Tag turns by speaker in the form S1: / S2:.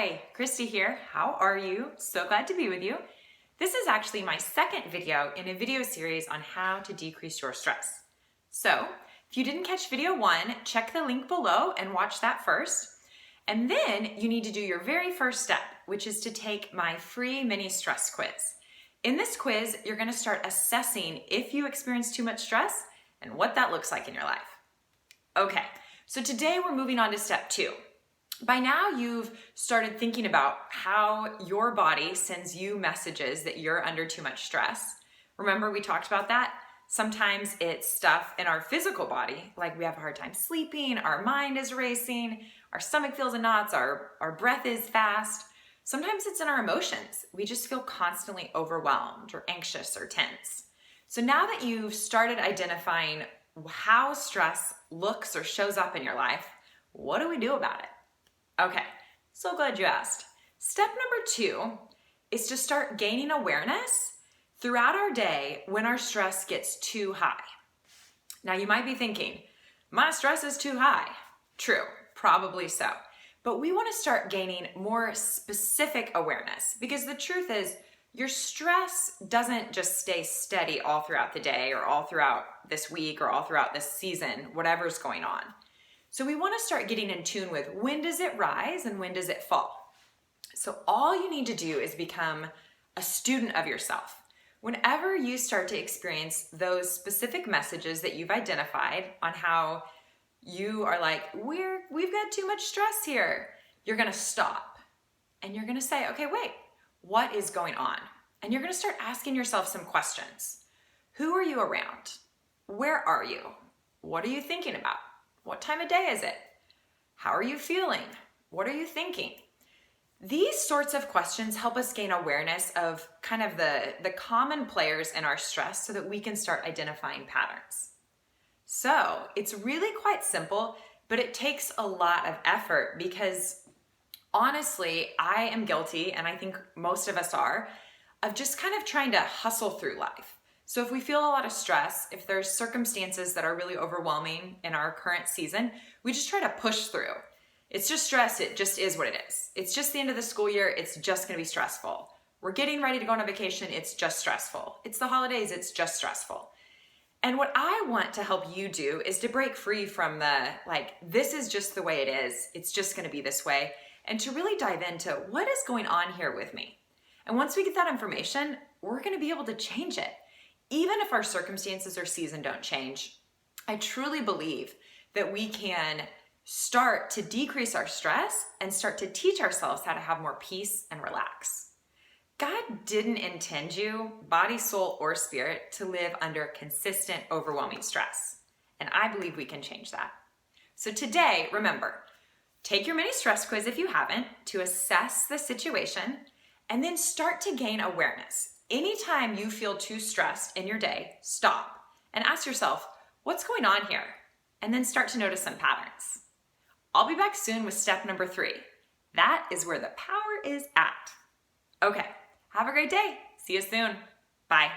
S1: Hi, Christy here. How are you? So glad to be with you. This is actually my second video in a video series on how to decrease your stress. So, if you didn't catch video 1, check the link below and watch that first. And then you need to do your very first step, which is to take my free mini stress quiz. In this quiz, you're going to start assessing if you experience too much stress and what that looks like in your life. Okay, so today we're moving on to step 2. By now you've started thinking about how your body sends you messages that you're under too much stress. Remember we talked about that? Sometimes it's stuff in our physical body, like we have a hard time sleeping, our mind is racing, our stomach feels in knots, our breath is fast. Sometimes it's in our emotions. We just feel constantly overwhelmed or anxious or tense. So now that you've started identifying how stress looks or shows up in your life, what do we do about it? Okay, so glad you asked. Step number 2 is to start gaining awareness throughout our day when our stress gets too high. Now you might be thinking, my stress is too high. True, probably so. But we want to start gaining more specific awareness because the truth is your stress doesn't just stay steady all throughout the day or all throughout this week or all throughout this season, whatever's going on. So we want to start getting in tune with when does it rise and when does it fall. So all you need to do is become a student of yourself. Whenever you start to experience those specific messages that you've identified on how you are like, we've got too much stress here, you're going to stop and you're going to say, okay, wait, what is going on? And you're going to start asking yourself some questions. Who are you around? Where are you? What are you thinking about? What time of day is it? How are you feeling? What are you thinking? These sorts of questions help us gain awareness of kind of the common players in our stress so that we can start identifying patterns. So it's really quite simple, but it takes a lot of effort because honestly, I am guilty, and I think most of us are, of just kind of trying to hustle through life. So if we feel a lot of stress, if there's circumstances that are really overwhelming in our current season, we just try to push through. It's just stress, it just is what it is. It's just the end of the school year, it's just gonna be stressful. We're getting ready to go on a vacation, it's just stressful. It's the holidays, it's just stressful. And what I want to help you do is to break free from the, this is just the way it is, it's just gonna be this way, and to really dive into what is going on here with me. And once we get that information, we're gonna be able to change it. Even if our circumstances or season don't change, I truly believe that we can start to decrease our stress and start to teach ourselves how to have more peace and relax. God didn't intend you, body, soul, or spirit, to live under consistent, overwhelming stress. And I believe we can change that. So today, remember, take your mini stress quiz if you haven't to assess the situation and then start to gain awareness. Anytime you feel too stressed in your day, stop and ask yourself, what's going on here? And then start to notice some patterns. I'll be back soon with step number 3. That is where the power is at. Okay, have a great day. See you soon. Bye.